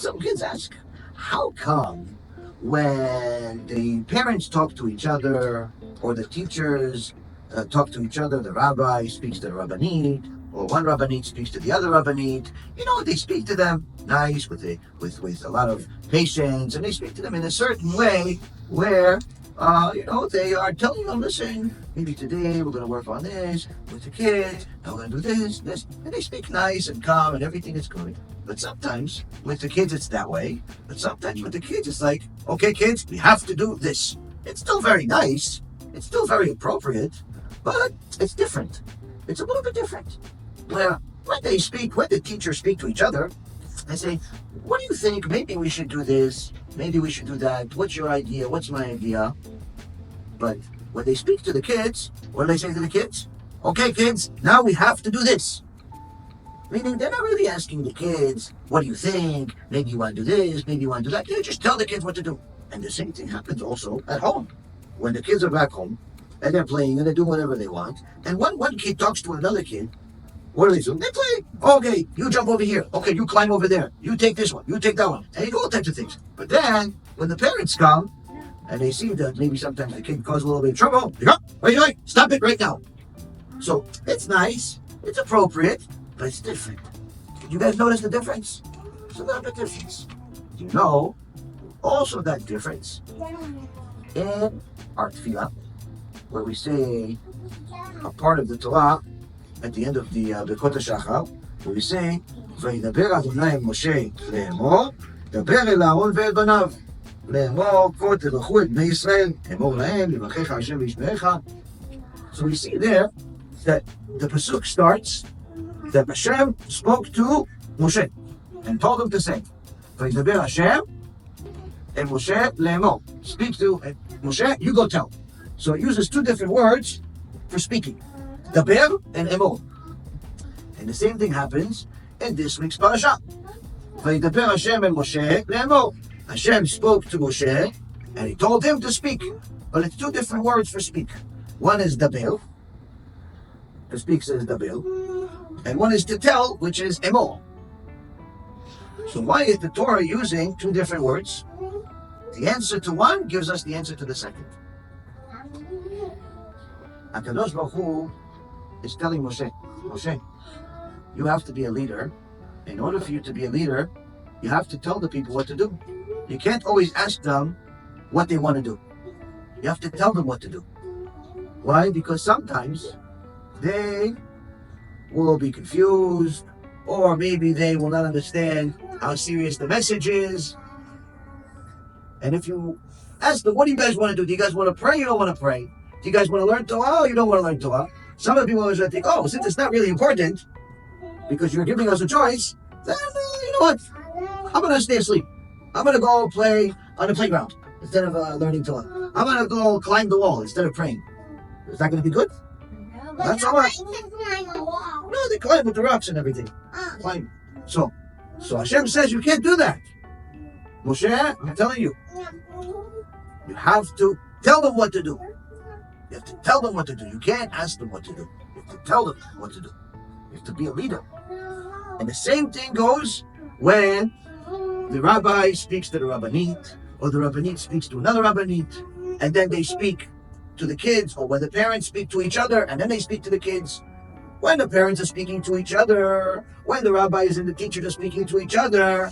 Some kids ask, how come when the parents talk to each other or the teachers talk to each other, the rabbi speaks to the rabbanit, or one rabbanit speaks to the other rabbanit, they speak to them nice with a lot of patience, and they speak to them in a certain way where they are telling them, listen, maybe today we're going to work on this with the kids, and we're going to do this, and they speak nice and calm, and everything is good. But sometimes with the kids it's that way, but sometimes with the kids it's like, okay kids, we have to do this. It's still very nice, it's still very appropriate, but it's different. It's a little bit different. Where when the teachers speak to each other, they say, what do you think? Maybe we should do this. Maybe we should do that. What's your idea? What's my idea? But when they speak to the kids, what do they say to the kids? Okay, kids, now we have to do this. Meaning they're not really asking the kids, what do you think? Maybe you want to do this. Maybe you want to do that. They just tell the kids what to do. And the same thing happens also at home. When the kids are back home, and they're playing, and they do whatever they want, and one kid talks to another kid, what do they do? They play. Okay, you jump over here. Okay, you climb over there. You take this one. You take that one. And you do all types of things. But then, when the parents come, and they see that maybe sometimes the kid causes a little bit of trouble, they go, what are you doing? Stop it right now. So, it's nice, it's appropriate, but it's different. Did you guys notice the difference? It's a little bit difference. Do you know also that difference in our tefillah, where we say a part of the Torah at the end of the Bekot HaShachar, where we say, וידבר אדוני אל משה לאמור, דבר אל אהרון ואל בניו, לאמור, כה תברכו את בני ישראל, אמור להם, יברכך השם וישמרך. So we see there that the pasuk starts that Hashem spoke to Moshe and told him to say, וידבר Hashem and Moshe לאמור. Speak to Moshe, you go tell. So it uses two different words for speaking. Daber and Emor. And the same thing happens in this week's parasha. Vayidaber Hashem and Moshe le'emor. Hashem spoke to Moshe and he told him to speak. But it's two different words for speak. One is daber, to speak says daber, and one is to tell, which is Emor. So why is the Torah using two different words? The answer to one gives us the answer to the second. HaKadosh Baruch Hu is telling Moshe, you have to be a leader. In order for you to be a leader, you have to tell the people what to do. You can't always ask them what they want to do. You have to tell them what to do. Why? Because sometimes they will be confused, or maybe they will not understand how serious the message is. And if you ask them, what do you guys want to do? Do you guys want to pray? You don't want to pray. Do you guys want to learn Torah? You don't want to learn Torah. Some of the people always think, since it's not really important, because you're giving us a choice, then you know what? I'm going to stay asleep. I'm going to go play on the playground instead of learning Torah. I'm going to go climb the wall instead of praying. Is that going to be good? No, that's all right. Climb the wall. No, they climb with the rocks and everything. Climb. So Hashem says you can't do that. Moshe, I'm telling you, you have to tell them what to do. You have to tell them what to do. You can't ask them what to do. You have to tell them what to do. You have to be a leader. And the same thing goes when the rabbi speaks to the rabbanit, or the rabbanit speaks to another rabbanit, and then they speak to the kids, or when the parents speak to each other, and then they speak to the kids. When the parents are speaking to each other, when the rabbis and the teachers are speaking to each other,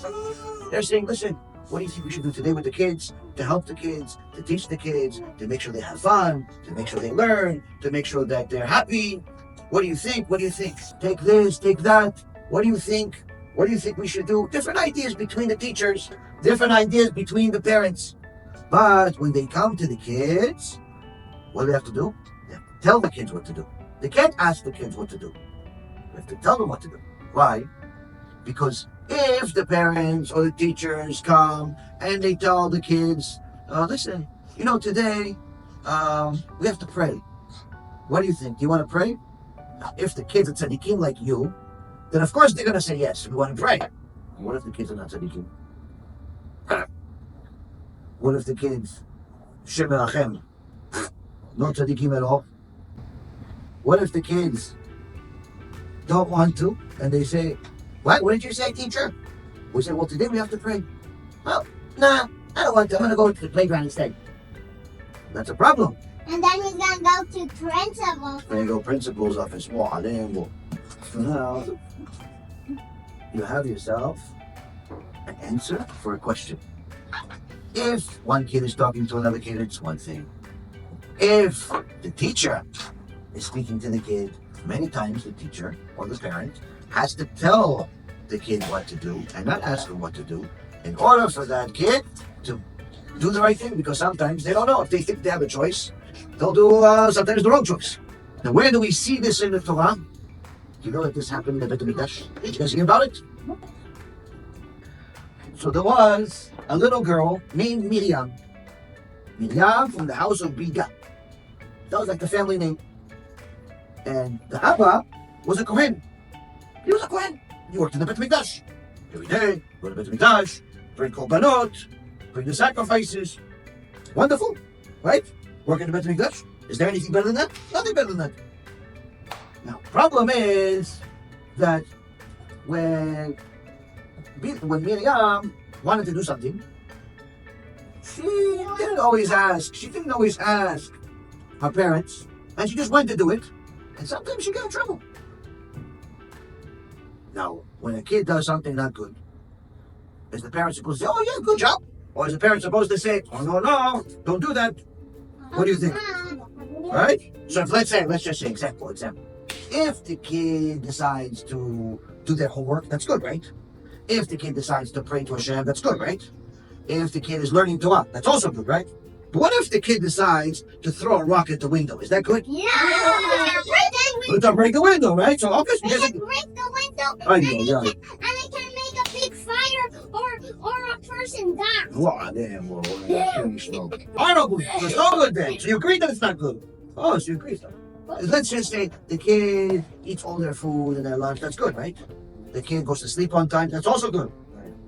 they're saying, listen, what do you think we should do today with the kids to help the kids, to teach the kids, to make sure they have fun, to make sure they learn, to make sure that they're happy? What do you think? What do you think? Take this, take that. What do you think? What do you think we should do? Different ideas between the teachers, different ideas between the parents. But when they come to the kids, what do they have to do? They have to tell the kids what to do. They can't ask the kids what to do. They have to tell them what to do. Why? Because if the parents or the teachers come and they tell the kids, listen, today we have to pray. What do you think? Do you want to pray? Now, if the kids are tzadikim like you, then of course they're going to say yes, we want to pray. What if the kids are not tzadikim? What if the kids, Shem Erachem, not tzadikim at all? What if the kids don't want to, and they say, what did you say, teacher? We say, well, today we have to pray. Well, nah, I don't want to. I'm going to go to the playground instead. That's a problem. And then he's gonna go to principal. There you go, principal's office. Well, now you have yourself an answer for a question. If one kid is talking to another kid, it's one thing. If the teacher is speaking to the kid, many times the teacher or the parent has to tell the kid what to do and not ask him what to do in order for that kid to do the right thing, because sometimes they don't know. If they think they have a choice, they'll do sometimes the wrong choice. Now, where do we see this in the Torah? Do you know that this happened in the Beit HaMikdash? Did you guys hear about it? So there was a little girl named Miriam. Miriam from the house of BeEzrat. That was like the family name. And the Abba was a Kohen. He was a Kohen. He worked in the Beit HaMikdash. Every day, go to the Beit HaMikdash, bring korbanot, bring the sacrifices. Wonderful, right? Work in the Beit HaMikdash. Is there anything better than that? Nothing better than that. Now, problem is that when Miriam wanted to do something, she didn't always ask. She didn't always ask her parents, and she just went to do it. And sometimes she got in trouble. Now, when a kid does something not good, is the parent supposed to say, "Oh yeah, good job," or is the parent supposed to say, "Oh no, don't do that"? What do you think? Right? So if let's just say example. If the kid decides to do their homework, that's good, right? If the kid decides to pray to Hashem, that's good, right? If the kid is learning Torah, that's also good, right? But what if the kid decides to throw a rock at the window? Is that good? Yeah. Don't break the window, right? So obviously, They can break the window, I and know, it can make a big fire, or a person dies. Wow, damn, well, I don't believe it. It's not good then. So you agree that it's not good? Oh, so you agree, so. Let's just say the kid eats all their food and their lunch. That's good, right? The kid goes to sleep on time. That's also good.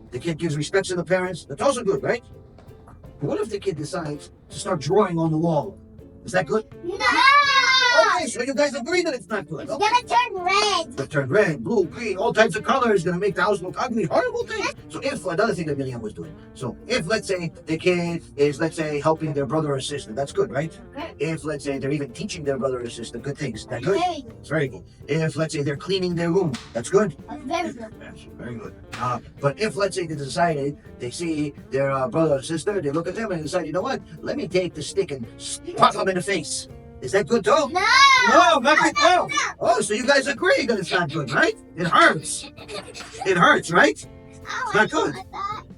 The kid gives respect to the parents. That's also good, right? But what if the kid decides to start drawing on the wall? Is that good? No! Okay, so you guys agree that it's not good. It's Okay. gonna turn red. It's gonna turn red, blue, green, all types of colors, gonna make the house look ugly, horrible thing. So if, another thing that Miriam was doing, so if let's say the kid is, let's say, helping their brother or sister, that's good, right? If let's say they're even teaching their brother or sister good things, that's good? It's very good. If let's say they're cleaning their room, that's good? Very good. That's very good. But if let's say they decided, they see their brother or sister, they look at them and decide, you know what, let me take the stick and pop them in the face. Is that good too? No! No, not good. No. Oh, so you guys agree that it's not good, right? It hurts. It hurts, right? Oh, Not good.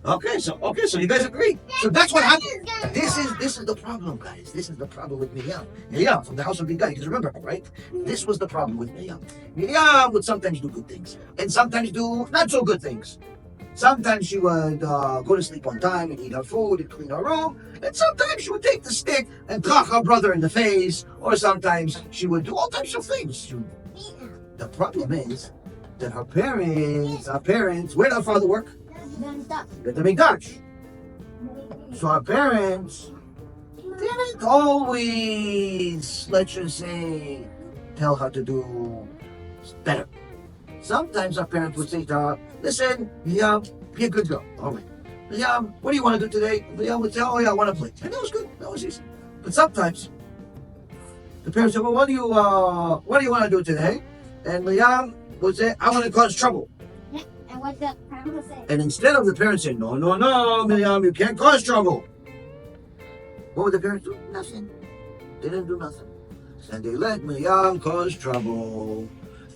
Okay, so you guys agree. So that's what happened. This is the problem, guys. This is the problem with Miriam. Miriam from the house of BeEzrat. You can remember her, right? This was the problem with Miriam. Miriam would sometimes do good things and sometimes do not so good things. Sometimes she would go to sleep on time and eat her food and clean her room. And sometimes she would take the stick and knock her brother in the face. Or sometimes she would do all types of things. The problem is that her parents, where did her father work? Beit HaMikdash. So her parents didn't always, let's just say, tell her to do better. Sometimes our parents would say to her, listen, Miriam, be a good girl. All right. Miriam, what do you want to do today? Miriam would say, oh yeah, I want to play. And that was good. That was easy. But sometimes the parents said, well, what do you want to do today? And Miriam would say, I want to cause trouble. And what the parents say? And instead of the parents saying, no, Miriam, you can't cause trouble. What would the parents do? Nothing. They didn't do nothing. And they let Miriam cause trouble.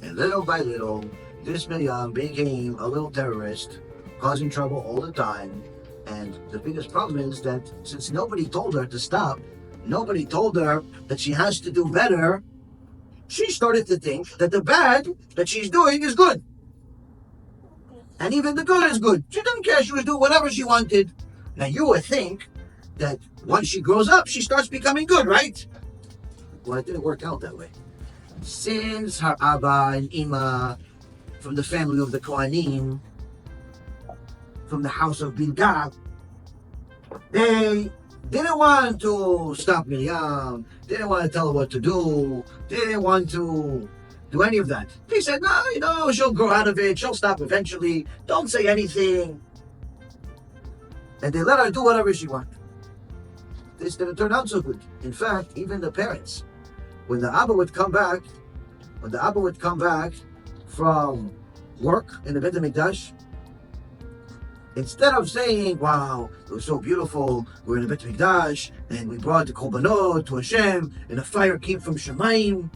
And little by little, this Miriam became a little terrorist, causing trouble all the time. And the biggest problem is that since nobody told her to stop, nobody told her that she has to do better, she started to think that the bad that she's doing is good. And even the good is good. She didn't care. She was doing whatever she wanted. Now you would think that once she grows up, she starts becoming good, right? Well, it didn't work out that way. Since her Abba and Ima, from the family of the Kohanim, from the house of BeEzrat, they didn't want to stop Miriam, didn't want to tell her what to do, didn't want to do any of that. He said, no, she'll grow out of it. She'll stop eventually. Don't say anything. And they let her do whatever she wanted. This didn't turn out so good. In fact, even the parents, when the Abba would come back from work in the Beit HaMikdash, instead of saying, wow, it was so beautiful, we're in the Beit HaMikdash, and we brought the Korbanot to Hashem, and a fire came from Shemayim,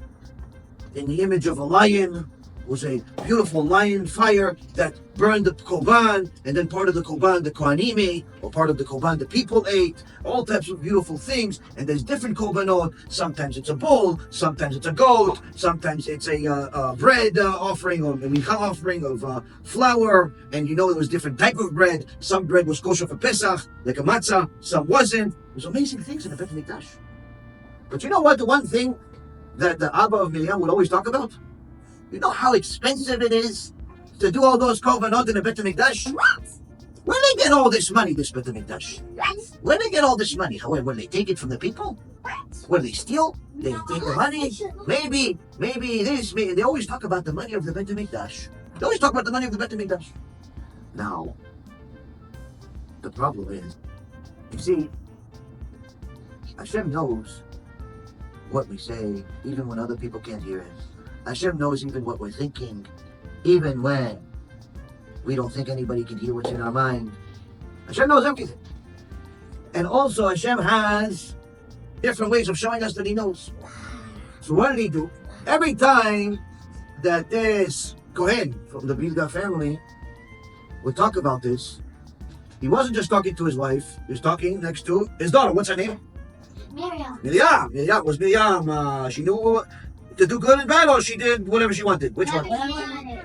in the image of a lion, was a beautiful lion fire that burned the Korban, and then part of the Korban the Kohanim ate, or part of the Korban the people ate, all types of beautiful things. And there's different Korbanot. Sometimes it's a bull, sometimes it's a goat, sometimes it's a bread offering, or a micha offering of flour. And there was different type of bread. Some bread was kosher for Pesach, like a matzah, some wasn't. There's amazing things in the Beit HaMikdash. But you know what? The one thing that the Abba of Miriam would always talk about? You know how expensive it is to do all those korbanot in the Beit HaMikdash? Where do they get all this money, this Beit HaMikdash? Where do they get all this money? Where they take it from the people? Where they steal? They take the money? Maybe this, maybe. They always talk about the money of the Beit HaMikdash. They always talk about the money of the Beit HaMikdash. Now, the problem is, you see, Hashem knows what we say, even when other people can't hear it. Hashem knows even what we're thinking, even when we don't think anybody can hear what's in our mind. Hashem knows everything. And also Hashem has different ways of showing us that He knows. So what did He do? Every time that this Kohen from the BeEzrat family would talk about this, he wasn't just talking to his wife, he was talking next to his daughter. What's her name? Miriam. Miriam. Was Miriam, she knew to do good and bad, or she did whatever she wanted? Which one?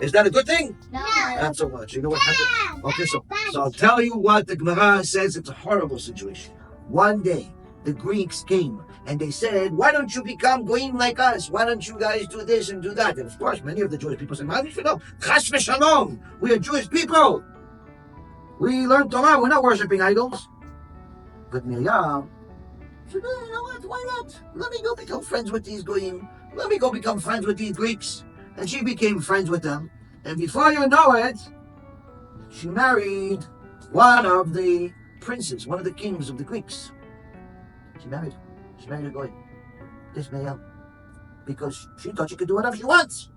Is that a good thing? No. Not so much. You know what happened? Okay, so I'll tell you what the Gemara says. It's a horrible situation. One day, the Greeks came and they said, why don't you become goyim like us? Why don't you guys do this and do that? And of course, many of the Jewish people said, Chas v'shalom. We are Jewish people. We learn Torah. We're not worshiping idols. But Miriam said, no, you know what? Why not? Let me go become friends with these goyim. Let me go become friends with these Greeks. And she became friends with them. And before you know it, she married one of the princes, one of the kings of the Greeks. She married a goy. This Miriam. Because she thought she could do whatever she wants.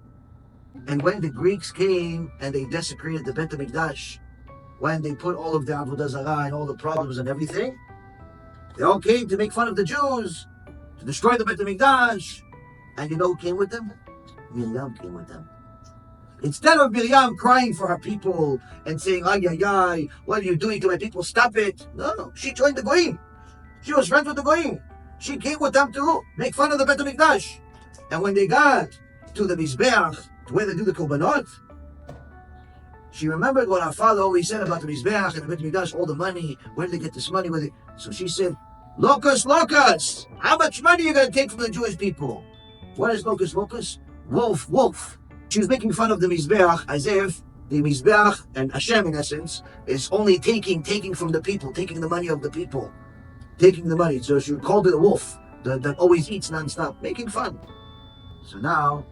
And when the Greeks came and they desecrated the Beit HaMikdash, when they put all of the Avodah Zarah and all the problems and everything, they all came to make fun of the Jews, to destroy the Beit HaMikdash. And you know who came with them? Miriam came with them. Instead of Miriam crying for her people and saying, ay, ay, ay, what are you doing to my people? Stop it. No, she joined the Goyim. She was friends with the Goyim. She came with them to make fun of the Beit HaMikdash. And when they got to the Mizbeach, to where they do the Korbanot, she remembered what her father always said about the Mizbeach and the Beit HaMikdash, all the money. Where did they get this money? So she said, locust, how much money are you going to take from the Jewish people? What is locust? Wolf. She was making fun of the Mizbeach as if the Mizbeach and Hashem, in essence, is only taking from the people, taking the money of the people, taking the money. So she called it a wolf that always eats non-stop, making fun. So now,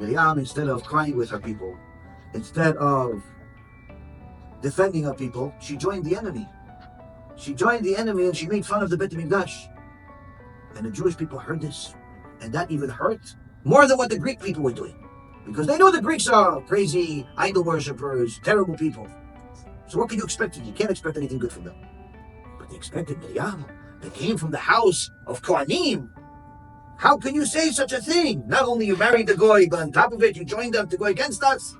Miriam, instead of crying with her people, instead of defending her people, she joined the enemy. She joined the enemy and she made fun of the Beit HaMikdash. And the Jewish people heard this, and that even hurt more than what the Greek people were doing. Because they know the Greeks are crazy, idol worshippers, terrible people. So what can you expect? You can't expect anything good from them. But they expected Miriam. They came from the house of Kohanim. How can you say such a thing? Not only you married the Goy, but on top of it, you joined them to go against us.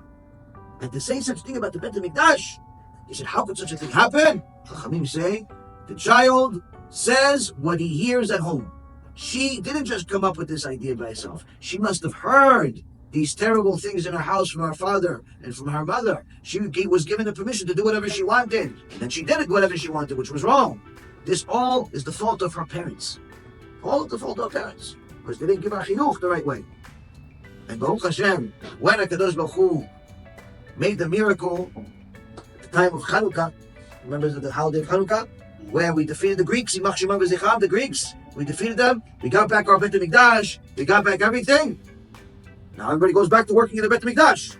And to say such a thing about the Beit HaMikdash. He said, how could such a thing happen? Chachamim say, the child says what he hears at home. She didn't just come up with this idea by herself. She must have heard these terrible things in her house from her father and from her mother. She was given the permission to do whatever she wanted. And then she did whatever she wanted, which was wrong. This all is the fault of her parents. All of the fault of her parents. Because they didn't give her chinuch the right way. And Baruch Hashem, when HaKadosh Baruch Hu made the miracle at the time of Chanukah, remember the holiday of Chanukah? Where we defeated the Greeks, the Greeks. We defeated them. We got back our Beit HaMikdash. We got back everything. Now everybody goes back to working in the Beit HaMikdash.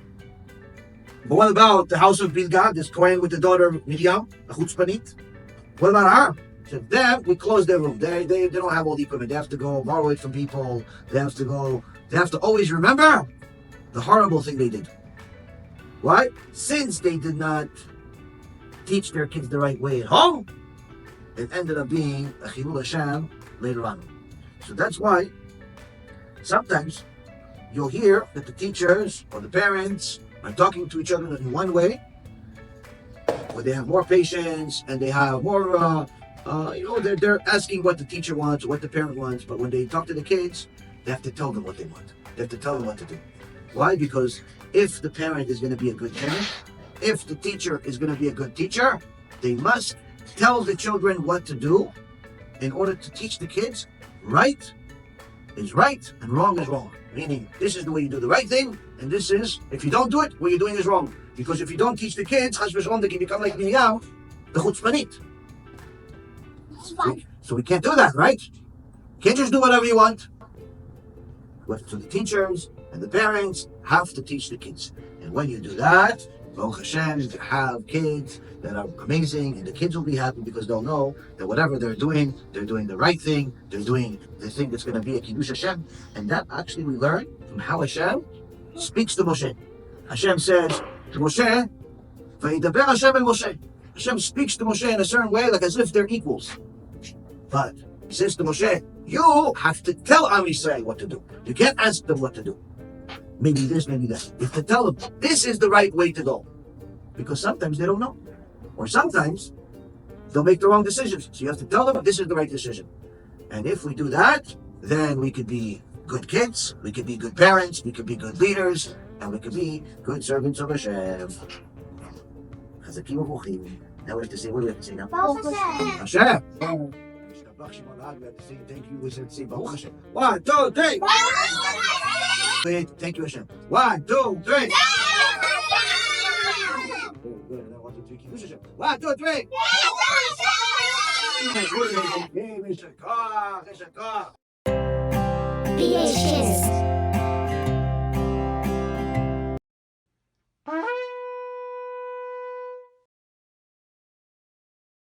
But what about the house of Bilgad, this Kohen with the daughter Miriam, a chutzpanit? What about her? So them, we close their room. They don't have all the equipment. They have to go borrow it from people. They have to always remember the horrible thing they did. Why? Since they did not teach their kids the right way at home, it ended up being a chilul Hashem later on. So that's why sometimes you'll hear that the teachers or the parents are talking to each other in one way, where they have more patience and they have more, they're asking what the teacher wants or what the parent wants, but when they talk to the kids, they have to tell them what they want. They have to tell them what to do. Why? Because if the parent is going to be a good parent, if the teacher is going to be a good teacher, they must tell the children what to do in order to teach the kids right is right and wrong is wrong. Meaning, this is the way you do the right thing, and this is, if you don't do it, what you're doing is wrong. Because if you don't teach the kids, chas v'shalom, they can become like Miriam, the chutzpanit. So we can't do that, right? You can't just do whatever you want. So the teachers and the parents have to teach the kids. And when you do that, Baruch Hashem, you have kids that are amazing, and the kids will be happy because they'll know that whatever they're doing the right thing, they're doing the thing that's going to be a Kiddush Hashem. And that actually we learn from how Hashem speaks to Moshe. Hashem says to Moshe, Vayidaber Hashem el Moshe. Hashem speaks to Moshe in a certain way, like as if they're equals. But he says to Moshe, you have to tell Am Yisrael what to do. You can't ask them what to do. Maybe this, maybe that. You have to tell them, this is the right way to go. Because sometimes they don't know. Or sometimes they'll make the wrong decisions. So you have to tell them, this is the right decision. And if we do that, then we could be good kids, we could be good parents, we could be good leaders, and we could be good servants of Hashem. Chazakim u'bruchim. Now we have to say, what do we have to say now? Baruch Hashem. Hashem. We have to say thank you. We have to say Baruch Hashem. 1, 2, 3. Thank you, Hashem. 1, 2, 3. Good. Now 1, 2, 3. Kiddush Hashem. 1, 2, 3. יישר כוח. BeEzrat.